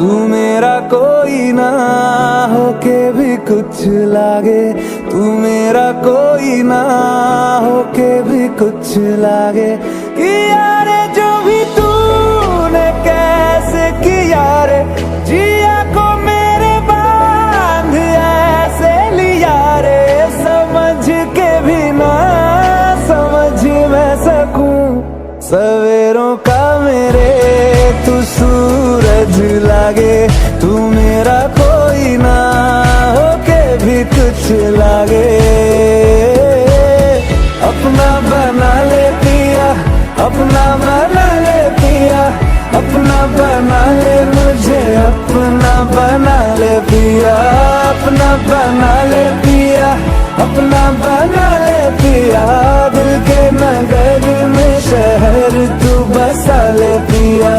तू मेरा कोई ना होके भी कुछ लागे, तू मेरा कोई ना होके भी कुछ लागे। कि यारे जो भी तूने कैसे किया रे, जिया को मेरे बांध ऐसे लिया रे, समझ के भी ना समझ मैं सकूं सवेरों का मेरे तू सूरज लागे, तू मेरा कोई ना होके भी कुछ लागे। अपना बना ले पिया, अपना बना ले पिया, अपना बना ले मुझे, अपना बना ले पिया, अपना बना ले पिया, अपना बना ले पिया। दिल के नगर में शहर तू बसा ले पिया।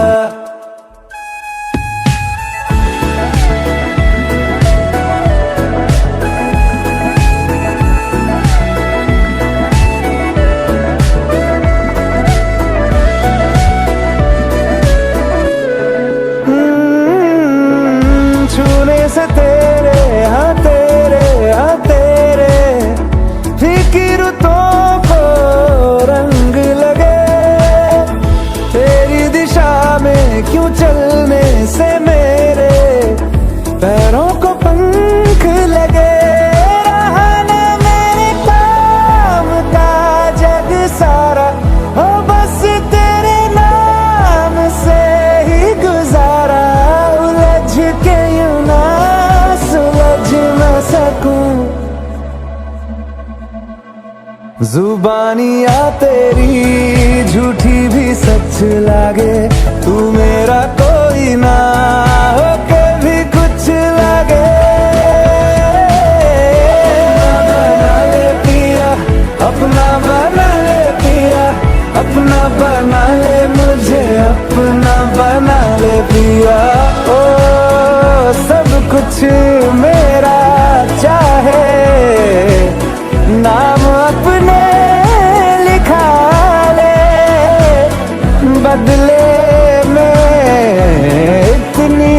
छूने से तेरे हाँ तेरे हाँ तेरे फीकी रुतों को रंग लगे, तेरी दिशा में क्यों चलने से मेरे पैरों को पंख लगे। रहा न मेरे काम का जग सारा, हो बस तेरे नाम से ही गुजारा। उलझ के यूं ना सुलझ न सकूं, जुबानियाँ तेरी झूठी भी सच लागे, तू मेरा कोई ना होके भी कुछ लागे। बना ले पिया, अपना बना ले पिया, अपना बना ले मुझे, अपना बना ले पिया। ओ सब कुछ मेरा चाहे, नाम अपने लिखा ले, बदले में इतनी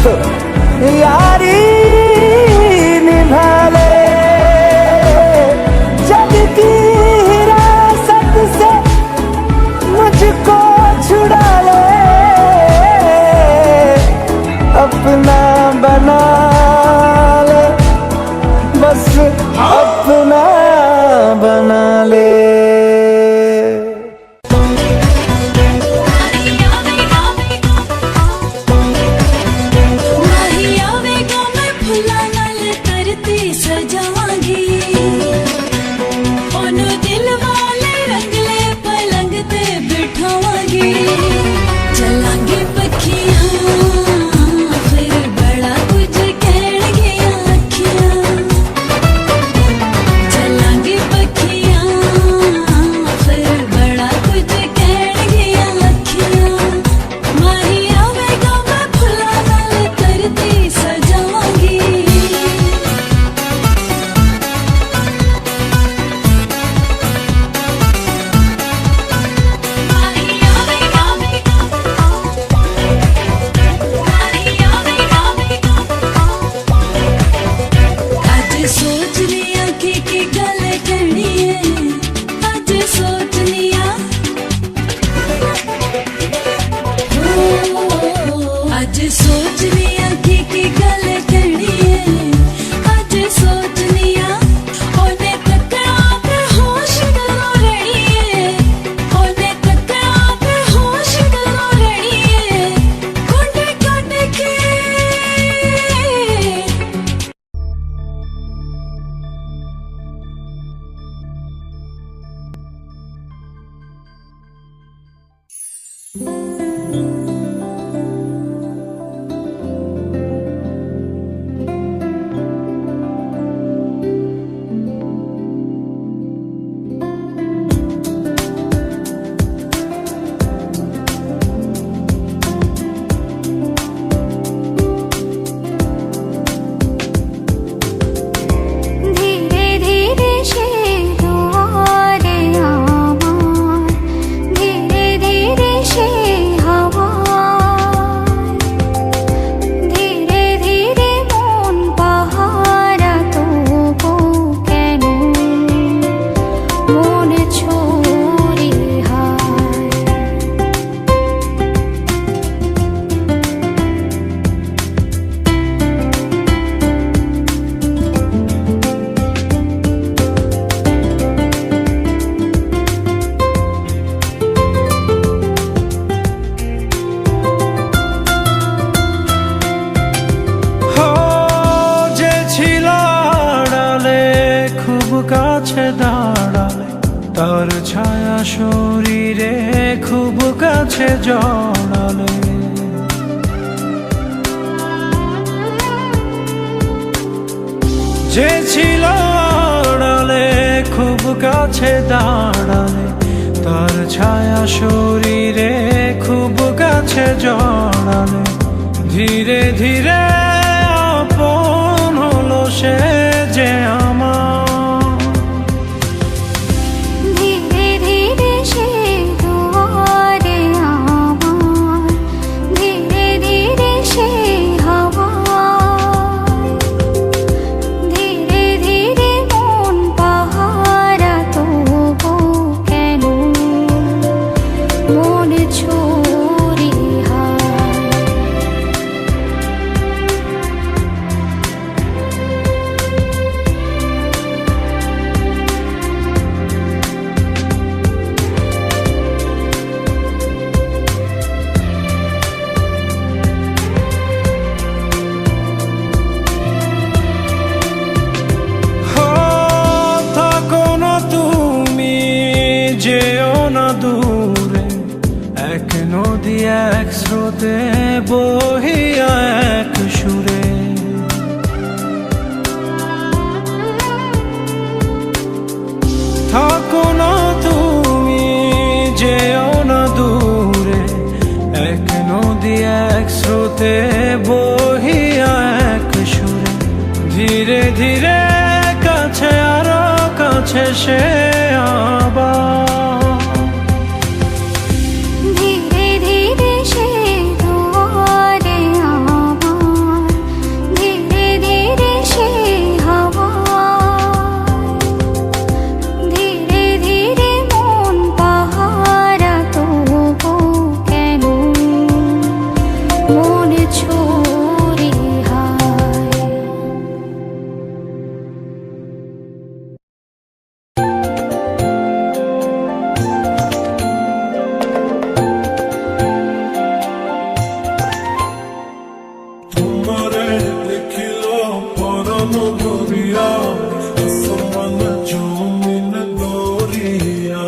तो यारी निभा ले। जग की हिरासत से मुझको छुड़ा ले, अपना बना ले, बस अपना बना ले। কাছে দাঁড়ালে তার ছায়া শরীরে খুব কাছে জড়ালে যে ছিল আড়ালে খুব কাছে দাঁড়ালে তার ছায়া শরীরে খুব কাছে জড়ালে ধীরে ধীরে আপন হলো সে যে আমার ধীরে ধীরে সে দুয়ারে আমার ধীরে ধীরে সে হাওয়া ধীরে ধীরে মন পাহারা তবু কেন মন ছুরি হায় থাকো না তুমি যেও না দূরে এক নদী এক স্রোতে বহিয়া এক সুরে থাকো না তুমি যেও না দূরে এক নদী এক স্রোতে বহিয়া এক সুরে ধীরে ধীরে কাছে আরো কাছে সে আবার ধীরে ধীরে সে দুয়ারে আমার ধীরে ধীরে সে হাওয়া ধীরে ধীরে মন পাহারা তবু কেন মন ছুরি হায় তোমারে দেখিল পরম গরিয়া আসমান জমিন দরিয়া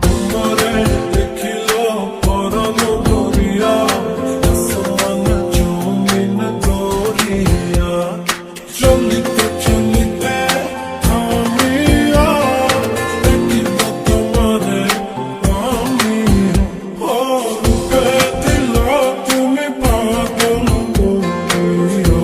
তোমারে দেখিল পরম গরিয়া আসমান জমিন দরিয়া চলিতে চলিতে আমিও দেখিব তোমারে আমি ও রূপে দিল তুমি পাগল করিয়া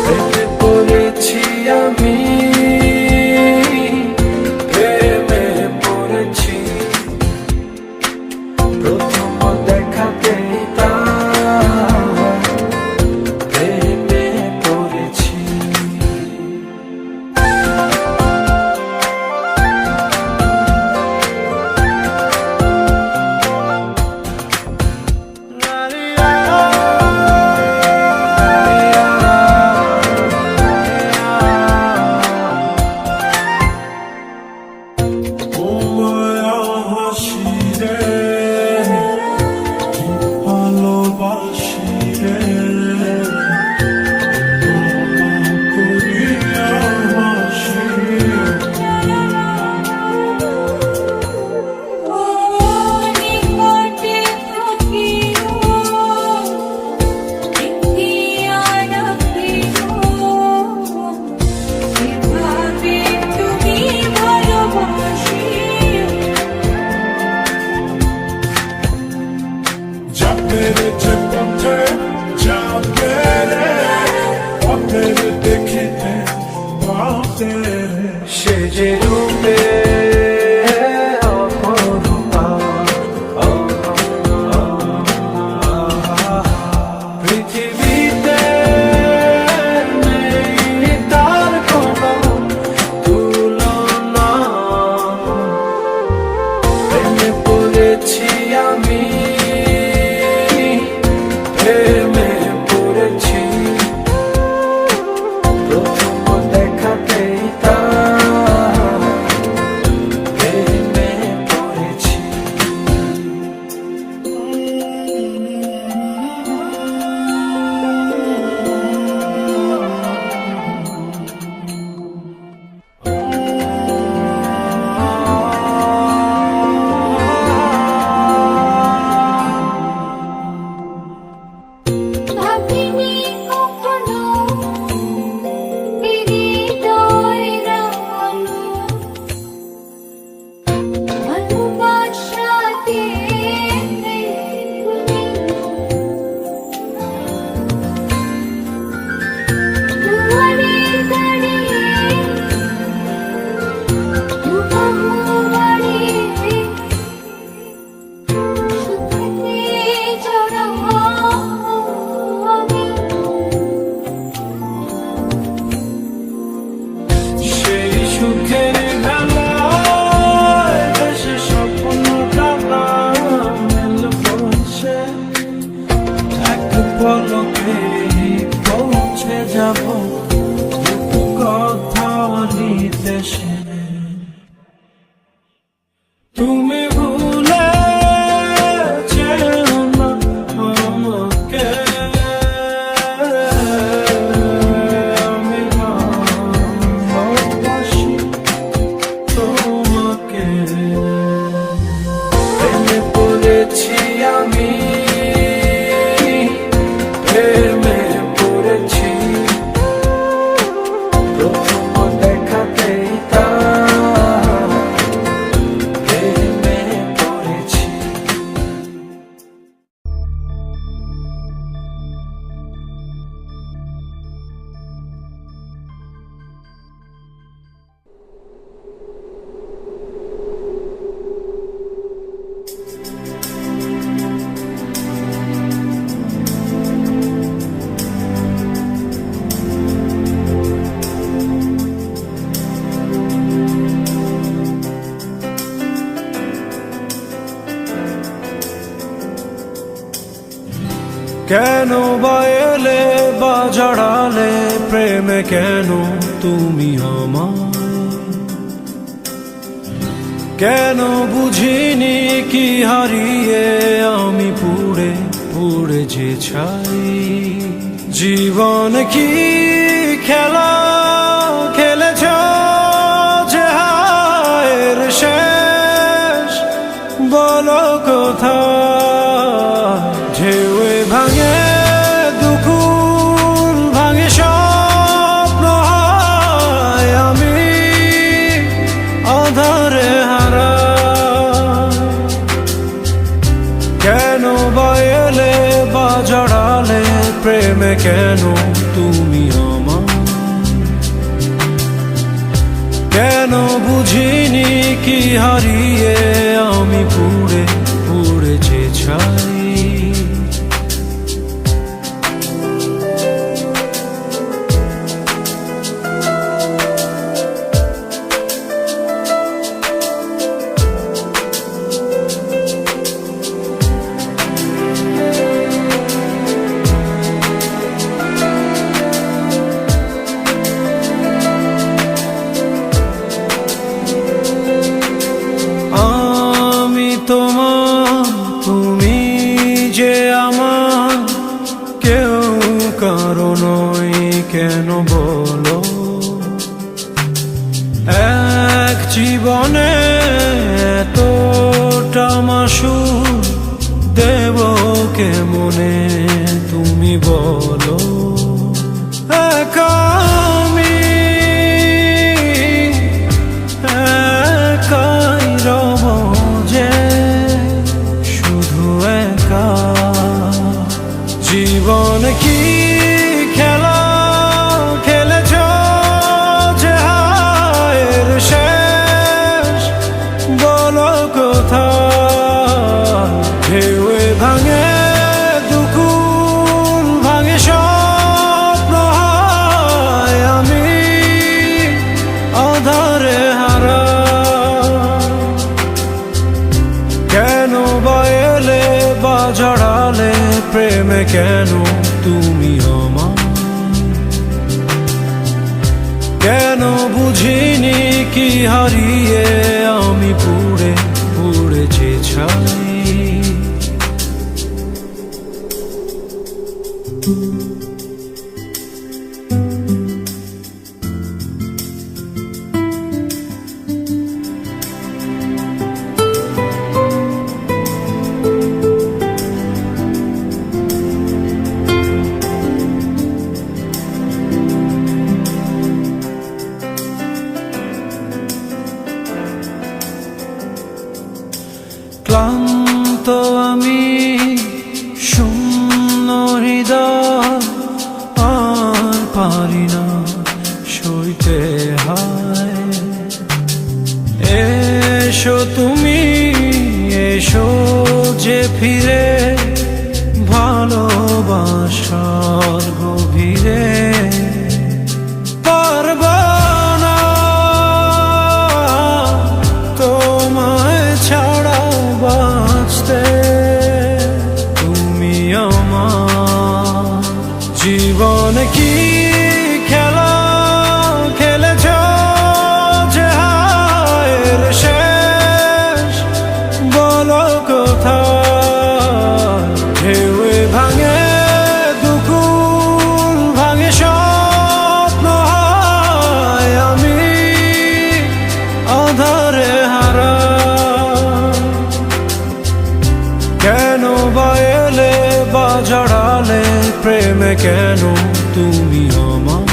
প্রেমে পড়েছি আমি প্রেমে পড়েছি প্রথম দেখাতেই তার প্রেমে পড়েছি তোমায় হাসি রে ভালোবাসি রে করিয়া হাসি নিকটে থাকিও দেখিয়া রাখিও এভাবে তুমি ভালোবাসিও যাবে রে যে পথে যাবে রে পথের দেখিতে পাবে রে সে যে রূপে অপরূপা পৃথিবীতে নেই তার কোনো তুলনা ভাবিনি কখনো হৃদয় রাঙানো ভালোবাসাতে দুয়ারে দাঁড়িয়ে দুবাহু বাড়িয়ে সুখে জড়াবো আমি সেই সুখের বেলায় দেশে স্বপ্নটা না মেল বলছে এক পলকে পৌঁছে যাব কথা দেশে তুমি ভুলে যেও না আমাকে আমি ভালোবাসি তোমাকে প্রেমে পড়েছি আমি প্রেমে পড়েছি প্রথম দেখাতেই তার প্রেমে পড়েছি কেন বা এলে বা জড়ালে প্রেমে কেন তুমি আমার কেন বুঝিনি কি হারিয়ে আমি পুড়ে পুড়ে যে ছাই জীবন কি খেলা খেলেছ যে হায়ের শেষ বলো কোথায় ঢেউয়ে ভাঙে দুকুল ভাঙে স্বপ্ন হয় আমি আধারে হারা কেন বা এলে বা জড়ালে প্রেমে কেন তুমি আমার কেন বুঝিনি কি হারিয়ে আমি পুড়ে পুড়ে যে ছাই আমি তোমার তুমি যে আমার কেউ কারো নয় কেন বলো এক জীবনে এতটা মাসুর দেব কেমনে তুমি বলো একা আমি একাই রব যে শুধু একা জীবন কি খেলা খেলেছ যে হায়ের শেষ বলো কোথায় ঢেউয়ে ভাঙে দুকুল ভাঙে স্বপ্ন হয় আমি আধারে হারা কেন বা এলে বা জড়ালে প্রেমে কেন তুমি আমার কেন বুঝিনি কি হারিয়ে আমি পুড়ে পুড়ে যে ছাই পারি না সইতে হায়। এসো তুমি, এসো যে ফিরে ভালোবাসার গভীরে। পারবা না তোমায় ছাড়া বাঁচতে, তুমি আমার জীবন কি খেলা খেলেছ যে হায়ের শেষ বলো কোথায়। ঢেউয়ে ভাঙে দুকুল ভাঙে স্বপ্ন হয় আমি আধারে হারা। কেন বা এলে বা জড়ালে প্রেমে কেন তুমি আমার।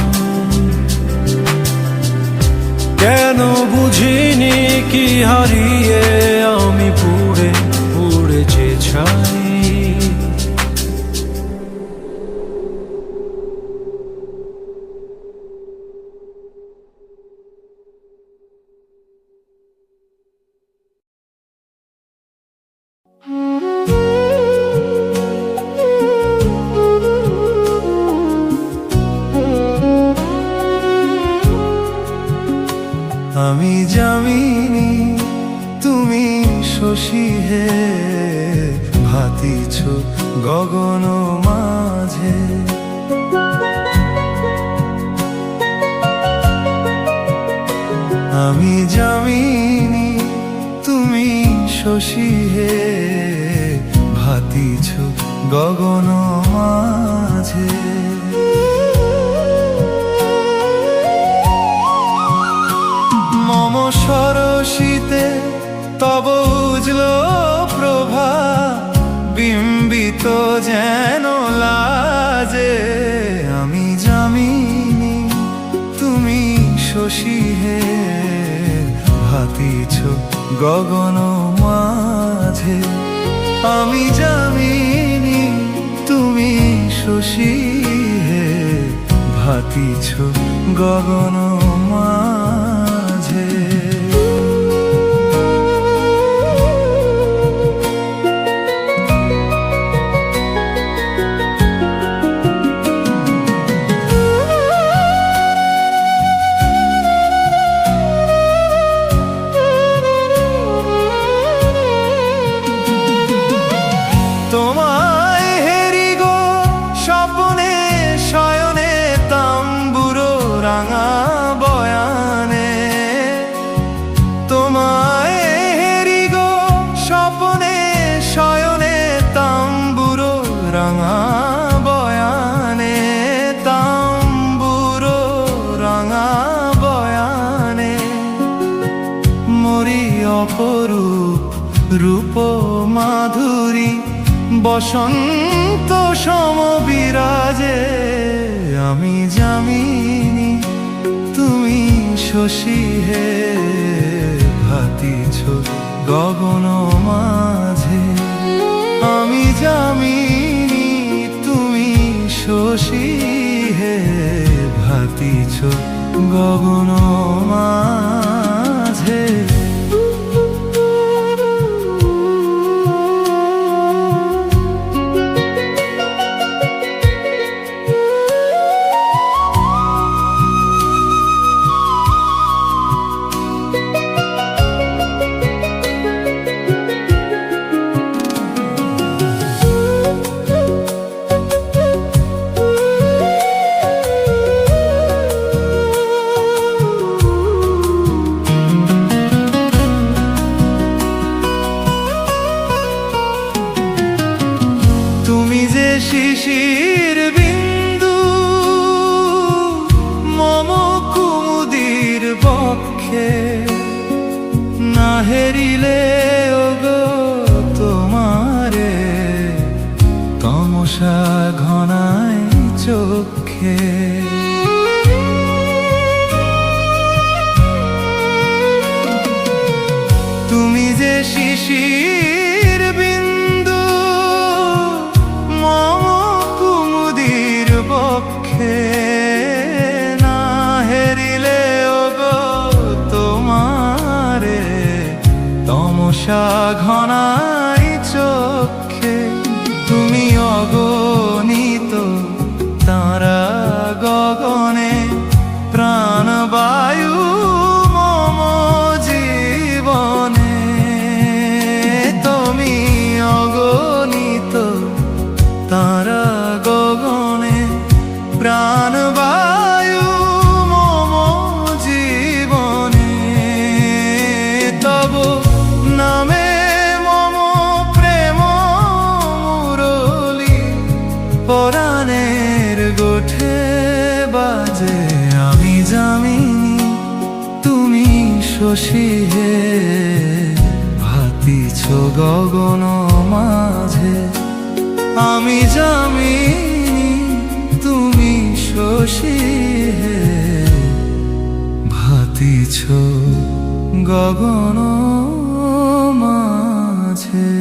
কেন বুঝিনি কি হারিয়ে আমি পুড়ে পুড়ে যে ছাই। আমি জামিনী তুমি শশী হে ভাতিছ গগন মাঝে। আমি জামিনী তুমি শশী হে ভাতিছ গগন মাঝে। মম সরসিতে তব উজ্জ্বল প্রভা বিম্বিত যেন লাজে। আমি জামিনী তুমি শশী হে ভাতিছ গগন মাঝে। আমি জামিনী তুমি শশী হে ভাতিছ গগন মাঝে। তোমায় হেরি গো স্বপ্নে শয়নে তাম্বুরো রাঙা বয়ানে। তোমায় হেরি গো স্বপ্নে শয়নে তাম্বুরো রাঙা বয়ানে। তাম্বুরো রাঙা বয়ানে মরি অপরূপ রূপ মাধুরী বসন্ত সম বিরাজে। আমি জামিনী তুমি শশী হে ভাতিছ গগন মাঝে। আমি জামিনী তুমি শশী হে ভাতিছ গগন মাঝে। তুমি যে শিশির বিন্দু মম কুমুদির বক্ষে। না হেরিলে ওগো তোমারে তমসা ঘনায় চোখে। তুমি যে শিশির বিন্দু মম কুমুদির বক্ষে। নিশা ঘনাই চোখে, তুমি অগণিত তারা গগনে, প্রাণবায়ু মম জীবনে। তুমি অগণিত তারা গগনে, প্রাণবায়ু মম জীবনে। তব নামে মম প্রেম মুরলী, পরাণের গোঠে বাজে। আমি যামিনী তুমি শশী হে, ভাতিছ গগন মাঝে। আমি যামিনী তুমি শশী হে, ভাতিছ গগন মাঝে।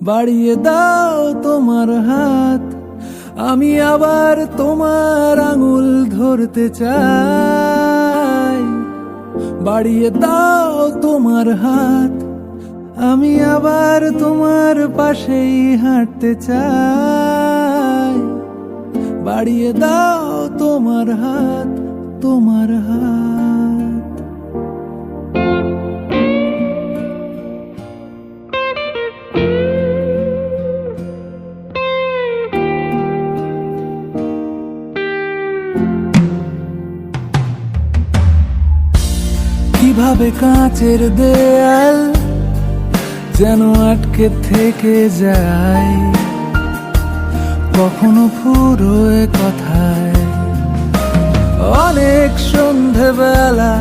বাড়িয়ে দাও তোমার হাত, আমি আবার তোমার আঙুল ধরতে চাই। বাড়িয়ে দাও তোমার হাত, আমি আবার তোমার পাশেই হাঁটতে চাই। বাড়িয়ে দাও তোমার হাত, তোমার হাত। কিভাবে কাঁচের দেয়াল যেন আটকে থেকে যায়, কখনো ফুরোয় কথায়। অনেক সন্ধেবেলা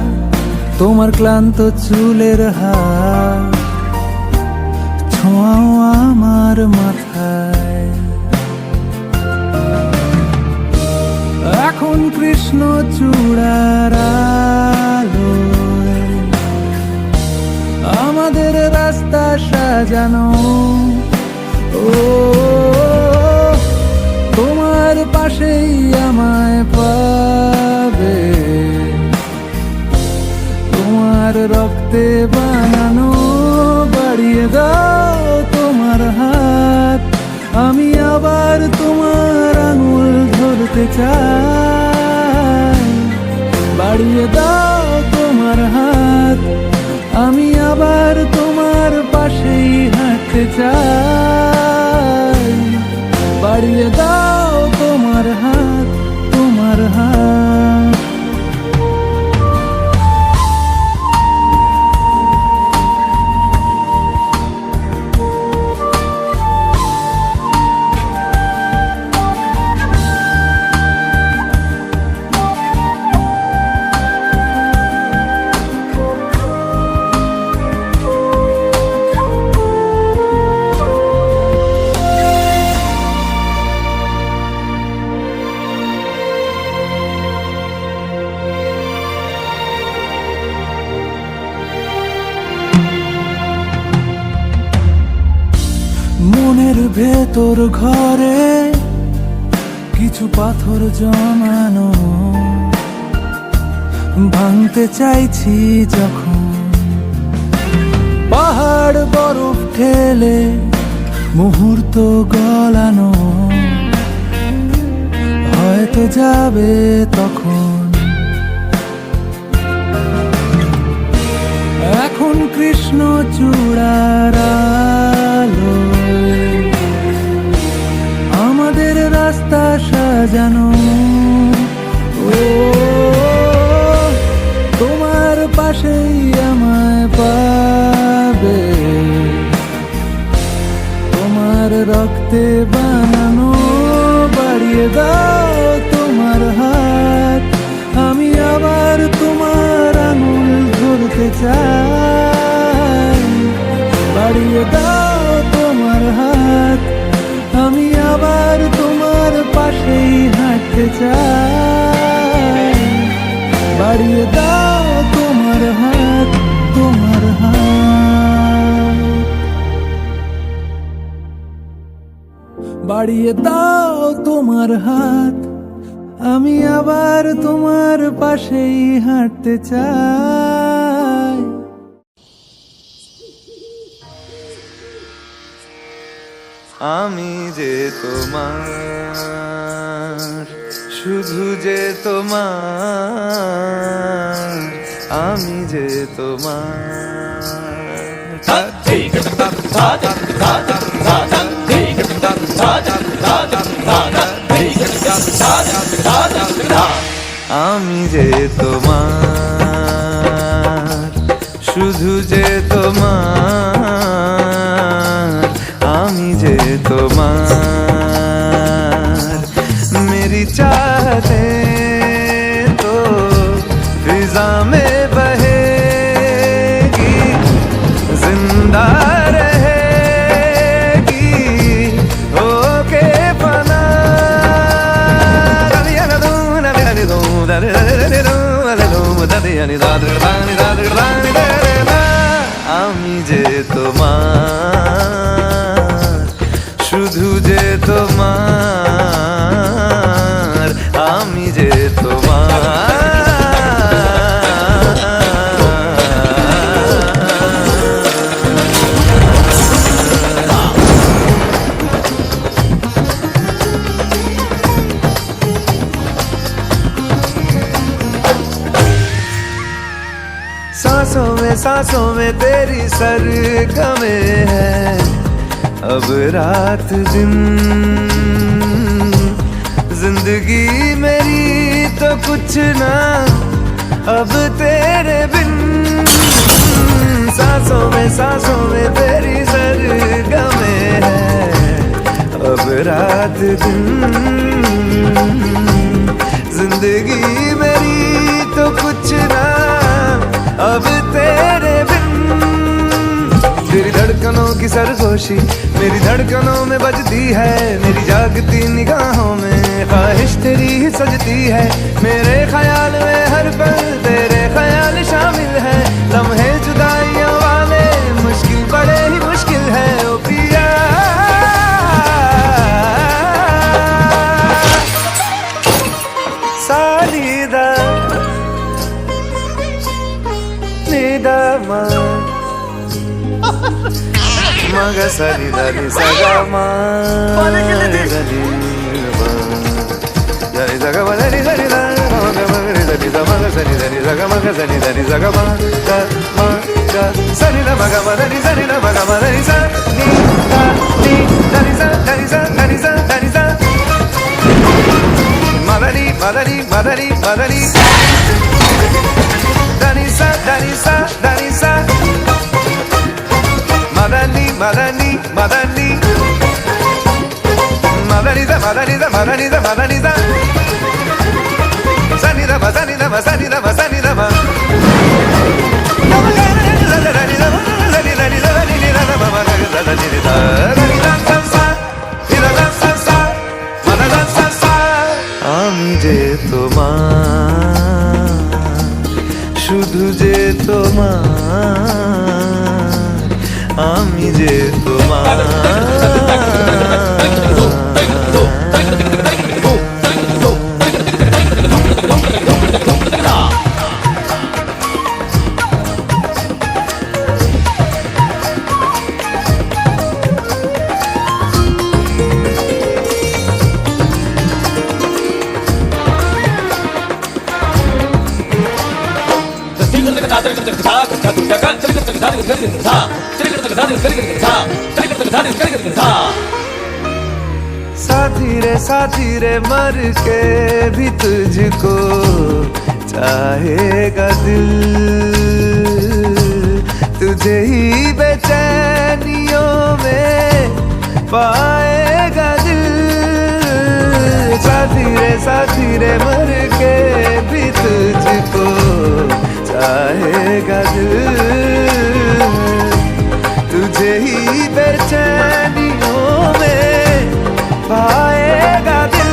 তোমার ক্লান্ত চুলের হাত, ছোঁয়াও আমার মাথায়। এখন কৃষ্ণ চূড়ার আলোয় আমাদের রাস্তা সাজানো। ও তোমার পাশেই আমায় পাবে, তোমার রক্তে বানানো। বাড়িয়ে দাও তোমার হাত, আমি আবার তোমার আঙুল ধরতে চাই। বাড়িয়ে দাও তোমার হাত, আমি আবার তোমার পাশেই হাঁটতে চাই। বাড়িয়ে দাও তোমার হাত, তোমার হাত। মনের ভেতর ঘরে কিছু পাথর জমানো, ভাঙতে চাইছি যখন। পাহাড় বরফ ঠেলে মুহূর্ত গলানো, হয়তো যাবে তখন। এখন কৃষ্ণ চূড়ার আলোয় আমাদের রাস্তা সাজানো। ও তোমার পাশেই আমায় পাবে, তোমার রক্তে বানানো। বাড়িয়ে দাও তোমার হাত, আমি আবার তোমার আঙুল ধরতে চাই। বাড়িয়ে দাও তোমার হাত, আমি আবার তোমার পাশেই হাঁটতে চাই। বাড়িয়ে দাও তোমার হাত, তোমার হাত। বাড়িয়ে দাও তোমার হাত, আমি আবার তোমার পাশেই হাঁটতে চাই। আমি যে তোমার, শুধু যে তোমার, আমি যে তোমার। আমি যে তোমার, শুধু যে তোমার, আমি যে তোমার। मेरी चाहतें तो फिजा में बहेगी, जिंदा रहेगी होके फना। আমি যে তোমার, শুধু যে তোমার, আমি যে তোমার। सांसों में तेरी सरगमे है, अब रात दिन। जिंदगी मेरी तो कुछ ना अब तेरे बिन। सांसों में तेरी सरगमे है, अब रात दिन। जिंदगी मेरी तो कुछ ना अब तेरे बिन। तेरी धड़कनों की सरगोशी मेरी धड़कनों में बजती है, मेरी जागती निगाहों में ख्वाहिश तेरी ही सजती है। मेरे ख्याल में हर पल तेरे ख्याल शामिल है, लम्हे जुदाइयों वाले मुश्किल बड़े ही मुश्किल है। ओ पिया सालीदा निदामा मग सरी दरी सगा मारी दरी सगा मरी दरी मगरी दरी मग सरी दरी सगा मग सरी दरी सगा मा सरी न मग मरी सरी न मग मरी सा नी दरी सा दरी सा दरी सा दरी सा मदरी मदरी मदरी मदरी दरी सा दरी सा दरी सा Madani, Madani, Madani, Madani, Madani, Madani, Madani, Sanida, Sanida, Sanida, Sanida, আমি যে তোমার, শুধু যে তোমার, আমি যে তোমার। साथी रे मर के भी तुझको चाहेगा दिल, तुझे ही बेचैनियों में पाएगा दिल। साथी रे मर के भी तुझको जाएगा दिल, तुझे ही बेचैनियों में पाएगा दिल।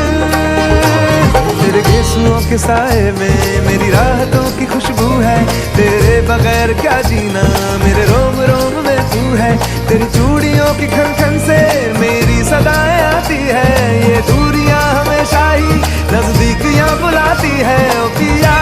तेरे गेसुओं के साए में मेरी राहतों की खुशबू है, तेरे बगैर क्या जीना मेरे रोम रोम में तू है। तेरी चूड़ियों की खन खन से मेरी सदाएं आती है, ये दूरियां हमेशा ही नजदीकियां बुलाती है। ओ पिया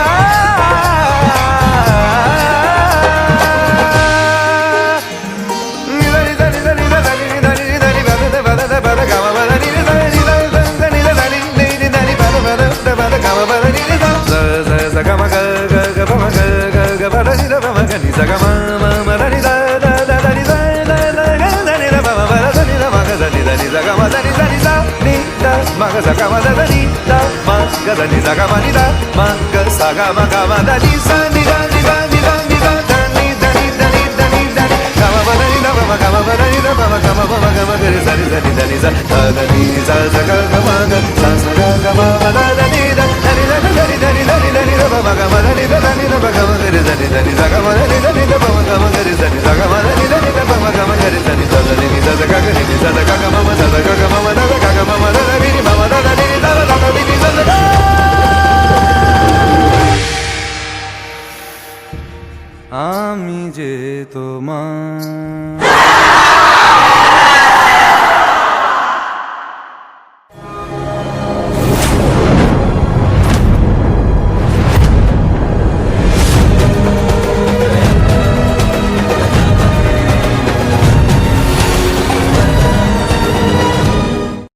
আমি যে তোমার